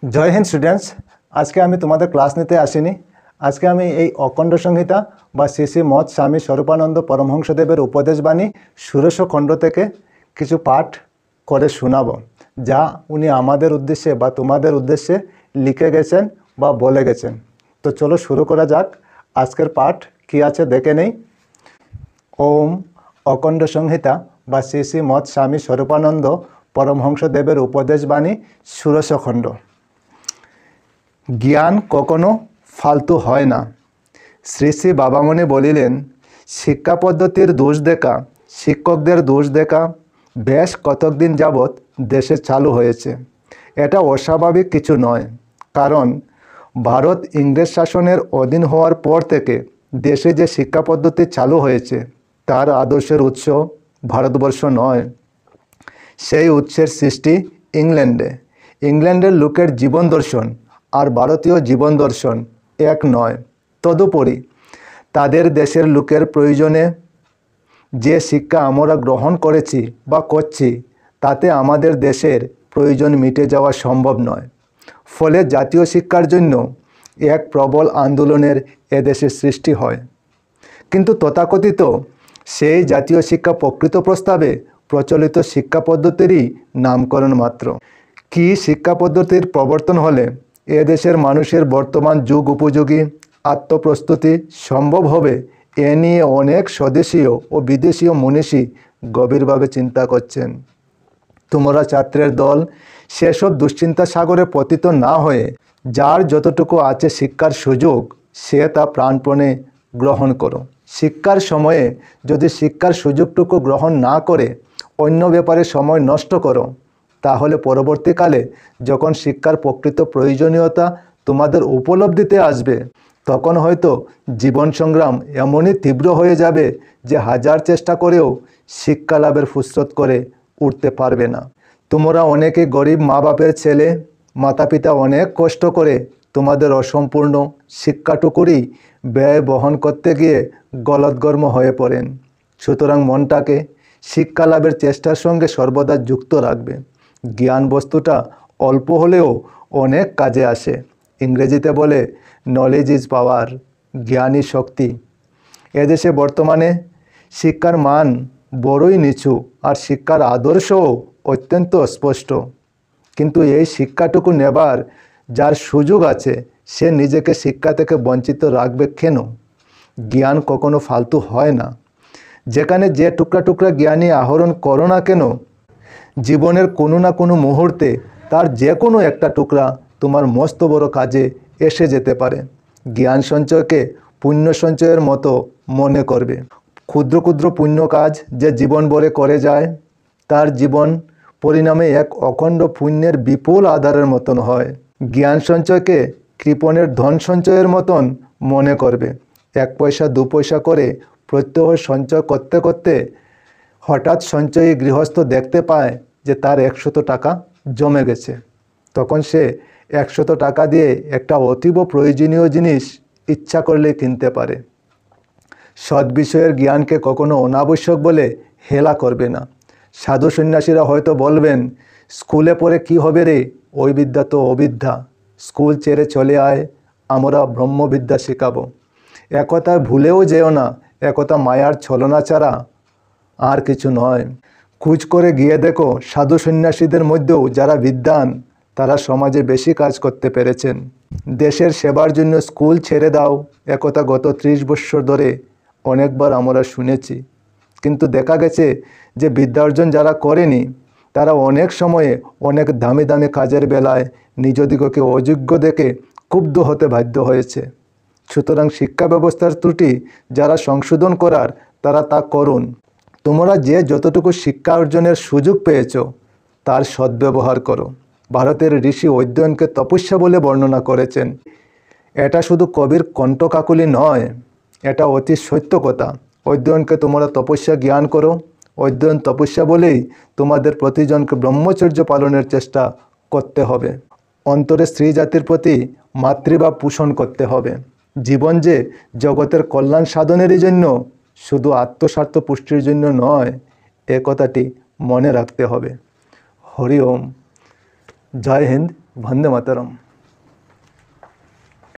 जय हिंद स्टूडेंट्स। आज के आमी तुम्हारे क्लास निते आसिनी। आज के आमी এই অখণ্ড সংহিতা বা শ্রী শ্রী মৎ স্বামী স্বরূপানন্দ পরমহংসদেবের উপদেশবাণী ষোড়শ খণ্ড থেকে কিছু পাঠ করে শোনাবো, যা উনি আমাদের উদ্দেশ্যে বা তোমাদের উদ্দেশ্যে লিখে গেছেন বা বলে গেছেন। তো চলো শুরু করা যাক। আজকের পাঠ কি আছে দেখে নেই। ওম অখণ্ড সংহিতা বা শ্রী শ্রী মৎ স্বামী স্বরূপানন্দ পরমহংসদেবের উপদেশবাণী ষোড়শ খণ্ড। জ্ঞান কখনো ফালতু হয় না। শ্রী শ্রী বাবামণি বলিলেন, শিক্ষা পদ্ধতির দোষ দেখা, শিক্ষকদের দোষ দেখা বেশ কতকদিন যাবৎ দেশে চালু হয়েছে। এটা অস্বাভাবিক কিছু নয়, কারণ ভারত ইংরেজ শাসনের অধীন হওয়ার পর থেকে দেশে যে শিক্ষা পদ্ধতি চালু হয়েছে তার আদর্শের উৎস ভারতবর্ষ নয়। সেই উৎসের সৃষ্টি ইংল্যান্ডে। ইংল্যান্ডের লোকের জীবন দর্শন আর ভারতীয় জীবন দর্শন এক নয়। তদুপরি তাদের দেশের লোকের প্রয়োজনে যে শিক্ষা আমরা গ্রহণ করেছি বা করছি, তাতে আমাদের দেশের প্রয়োজন মিটে যাওয়া সম্ভব নয়। ফলে জাতীয় শিক্ষার জন্য এক প্রবল আন্দোলনের এদেশে সৃষ্টি হয়। কিন্তু তথাকথিত সেই জাতীয় শিক্ষা প্রকৃত প্রস্তাবে প্রচলিত শিক্ষা পদ্ধতিরই নামকরণ মাত্র। কি শিক্ষা পদ্ধতির প্রবর্তন হলে এদেশের মানুষের বর্তমান যুগ উপযোগী আত্মপ্রস্তুতি সম্ভব হবে, এ নিয়ে অনেক স্বদেশীয় ও বিদেশীয় মনীষী গভীরভাবে চিন্তা করছেন। তোমরা ছাত্রের দল সেসব দুশ্চিন্তা সাগরে পতিত না হয়ে যার যতটুকু আছে শিক্ষার সুযোগ, সে তা প্রাণপণে গ্রহণ করো। শিক্ষার সময়ে যদি শিক্ষার সুযোগটুকু গ্রহণ না করে অন্য ব্যাপারে সময় নষ্ট করো, তাহলে পরবর্তীকালে যখন শিক্ষার প্রকৃত প্রয়োজনীয়তা তোমাদের উপলব্ধিতে আসবে, তখন হয়তো জীবন সংগ্রাম এমনই তীব্র হয়ে যাবে যে হাজার চেষ্টা করেও শিক্ষা লাভের ফুসরত করে উঠতে পারবে না। তোমরা অনেকে গরিব মা বাপের ছেলে, মাতা পিতা অনেক কষ্ট করে তোমাদের অসম্পূর্ণ শিক্ষাটুকুরই ব্যয় বহন করতে গিয়ে গলদঘর্ম হয়ে পড়েন। সুতরাং মনটাকে শিক্ষা লাভের চেষ্টার সঙ্গে সর্বদা যুক্ত রাখবে। জ্ঞান বস্তুটা অল্প হলেও অনেক কাজে আসে। ইংরেজিতে বলে নলেজ ইজ পাওয়ার, জ্ঞানই শক্তি। এদেশে বর্তমানে শিক্ষার মান বড়ই নিচু আর শিক্ষার আদর্শও অত্যন্ত স্পষ্ট। কিন্তু এই শিক্ষাটুকু নেবার যার সুযোগ আছে, সে নিজেকে শিক্ষা থেকে বঞ্চিত রাখবে কেন? জ্ঞান কখনো ফালতু হয় না। যেখানে যে টুকরা টুকরা জ্ঞানই আহরণ করো না কেন, জীবনের কোনো না কোনো মুহূর্তে তার যে কোনো একটা টুকরা তোমার মস্ত বড় কাজে এসে যেতে পারে। জ্ঞান সঞ্চয়কে পুণ্য সঞ্চয়ের মতো মনে করবে। ক্ষুদ্র ক্ষুদ্র পুণ্য কাজ যে জীবন ভরে করে যায়, তার জীবন পরিণামে এক অখণ্ড পুণ্যের বিপুল আধারের মতন হয়। জ্ঞান সঞ্চয়কে কৃপণের ধন সঞ্চয়ের মতন মনে করবে। এক পয়সা দু পয়সা করে প্রত্যহ সঞ্চয় করতে করতে হঠাৎ সঞ্চয়ী গৃহস্থ দেখতে পায় যে তার 100 টাকা জমে গেছে। তখন সে 100 টাকা দিয়ে একটা অতীব প্রয়োজনীয় জিনিস ইচ্ছা করলে কিনতে পারে। সৎ বিষয়ের জ্ঞানকে কখনো অনাবশ্যক বলে হেলা করবে না। সাধু সন্ন্যাসীরা হয়তো বলবেন, স্কুলে পড়ে কি হবে রে, ওই বিদ্যা তো অবিদ্যা, স্কুল ছেড়ে চলে আয়, আমরা ব্রহ্মবিদ্যা শেখাবো। একথা ভুলেও যেও না, একথা মায়ার ছলনা ছাড়া আর কিছু নয়। খোঁজ করে গিয়ে দেখো, সাধু সন্ন্যাসীদের মধ্যেও যারা বিদ্বান, তারা সমাজে বেশি কাজ করতে পেরেছেন। দেশের সেবার জন্য স্কুল ছেড়ে দাও, একথা গত 30 বছর ধরে অনেকবার আমরা শুনেছি। কিন্তু দেখা গেছে যে বিদ্যা অর্জন যারা করেনি, তারা অনেক সময়ে অনেক দামি দামি কাজের বেলায় নিজদিগকে অযোগ্য দেখে ক্ষুব্ধ হতে বাধ্য হয়েছে। সুতরাং শিক্ষা ব্যবস্থার ত্রুটি যারা সংশোধন করার, তারা তা করুন। তোমরা যে যতটুকু শিক্ষা অর্জনের সুযোগ পেয়েছ, তার সদ্ব্যবহার করো। ভারতের ঋষি অধ্যয়নকে তপস্যা বলে বর্ণনা করেছেন। এটা শুধু কবির কণ্ঠকাকুলি নয়, এটা অতি সত্য কথা। অধ্যয়নকে তোমরা তপস্যা জ্ঞান করো। অধ্যয়ন তপস্যা বলেই তোমাদের প্রতিজনকে ব্রহ্মচর্য পালনের চেষ্টা করতে হবে। অন্তরে স্ত্রী জাতির প্রতি মাতৃভাব পোষণ করতে হবে। জীবন যে জগতের কল্যাণ সাধনেরই জন্য, শুধু আত্মস্বার্থ পুষ্টির জন্য নয়, এ কথাটি মনে রাখতে হবে। হরি ওম। জয় হিন্দ, বন্দে মাতরম।